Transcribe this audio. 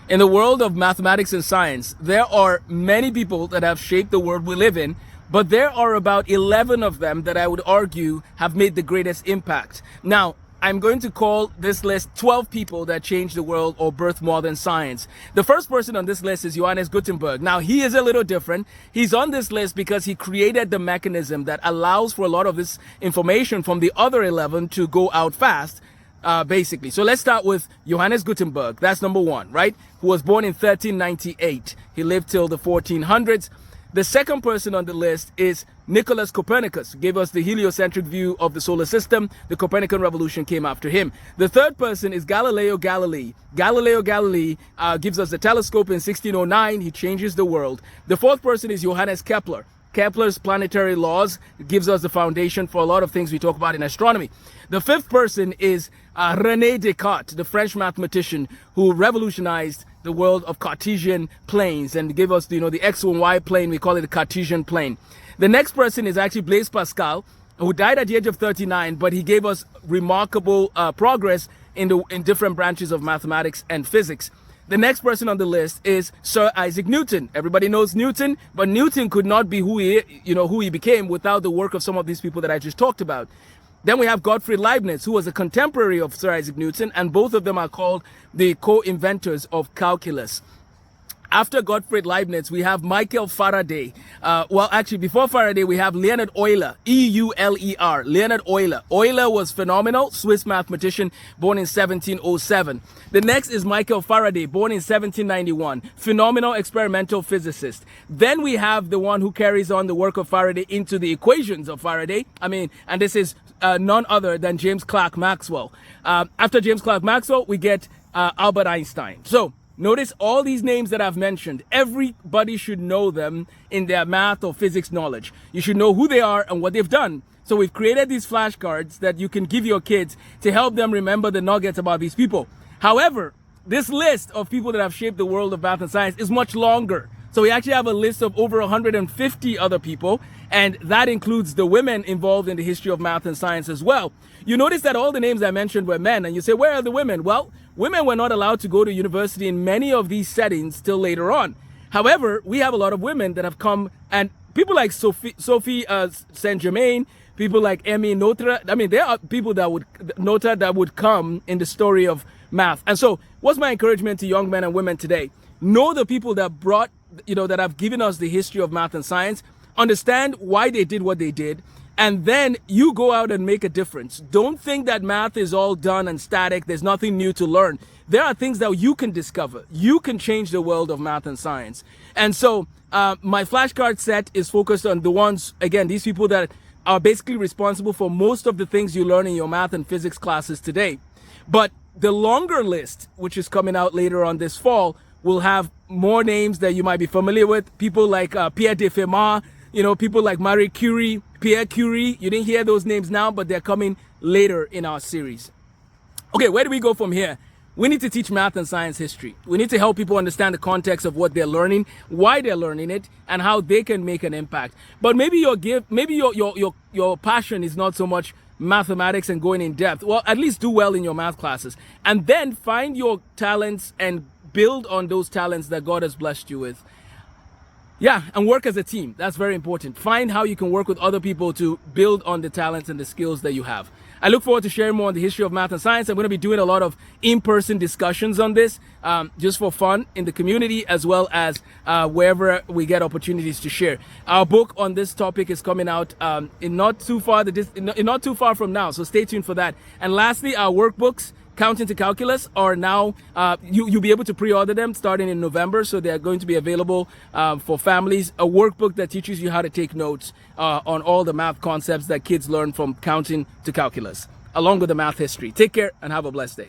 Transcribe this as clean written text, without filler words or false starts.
In the world of mathematics and science, there are many people that have shaped the world we live in, but there are about 11 of them that I would argue have made the greatest impact. Now, I'm going to call this list 12 people that changed the world or birthed modern science. The first person on this list is Johannes Gutenberg. Now, he is a little different. He's on this list because he created the mechanism that allows for a lot of this information from the other 11 to go out fast, basically. So let's start with Johannes Gutenberg. That's number one, right? Who was born in 1398. He lived till the 1400s. The second person on the list is Nicholas Copernicus, who gave us the heliocentric view of the solar system. The Copernican revolution came after him. The third person is Galileo Galilei. Galileo Galilei gives us the telescope in 1609. He changes the world. The fourth person is Johannes Kepler. Kepler's planetary laws gives us the foundation for a lot of things we talk about in astronomy. The fifth person is René Descartes, the French mathematician who revolutionized the world of Cartesian planes and gave us, the X and Y plane. We call it the Cartesian plane. The next person is actually Blaise Pascal, who died at the age of 39, but he gave us remarkable progress in different branches of mathematics and physics. The next person on the list is Sir Isaac Newton. Everybody knows Newton, but Newton could not be who he became without the work of some of these people that I just talked about. Then we have Gottfried Leibniz, who was a contemporary of Sir Isaac Newton, and both of them are called the co-inventors of calculus. After Gottfried Leibniz, we have Michael Faraday. Before Faraday, we have Leonhard Euler, E-U-L-E-R, Leonhard Euler. Euler was phenomenal, Swiss mathematician, born in 1707. The next is Michael Faraday, born in 1791, phenomenal experimental physicist. Then we have the one who carries on the work of Faraday into the equations of Faraday. And this is none other than James Clerk Maxwell. After James Clerk Maxwell, we get Albert Einstein. So, notice all these names that I've mentioned. Everybody should know them in their math or physics knowledge. You should know who they are and what they've done. So we've created these flashcards that you can give your kids to help them remember the nuggets about these people. However, this list of people that have shaped the world of math and science is much longer. So we actually have a list of over 150 other people, and that includes the women involved in the history of math and science as well. You notice that all the names I mentioned were men, and you say, where are the women? Well, women were not allowed to go to university in many of these settings till later on. However, we have a lot of women that have come, and people like Sophie Saint-Germain, people like Emmy Noether. There are people that would come in the story of math. And so, what's my encouragement to young men and women today? Know the people that brought, that have given us the history of math and science. Understand why they did what they did. And then you go out and make a difference. Don't think that math is all done and static. There's nothing new to learn. There are things that you can discover. You can change the world of math and science. And so my flashcard set is focused on the ones, again, these people that are basically responsible for most of the things you learn in your math and physics classes today. But the longer list, which is coming out later on this fall, will have more names that you might be familiar with. People like Pierre de Fermat, people like Marie Curie, Pierre Curie. You didn't hear those names now, but they're coming later in our series. Okay, where do we go from here? We need to teach math and science history. We need to help people understand the context of what they're learning, why they're learning it, and how they can make an impact. But maybe your passion is not so much mathematics and going in depth. Well, at least do well in your math classes, and then find your talents and build on those talents that God has blessed you with. Yeah, and work as a team. That's very important. Find how you can work with other people to build on the talents and the skills that you have. I look forward to sharing more on the history of math and science. I'm going to be doing a lot of in-person discussions on this, just for fun in the community, as well as wherever we get opportunities to share. Our book on this topic is coming out in not too far from now, so stay tuned for that. And lastly, our workbooks, Counting to Calculus, are now, you'll be able to pre-order them starting in November, so they're going to be available for families. A workbook that teaches you how to take notes on all the math concepts that kids learn from counting to calculus, along with the math history. Take care and have a blessed day.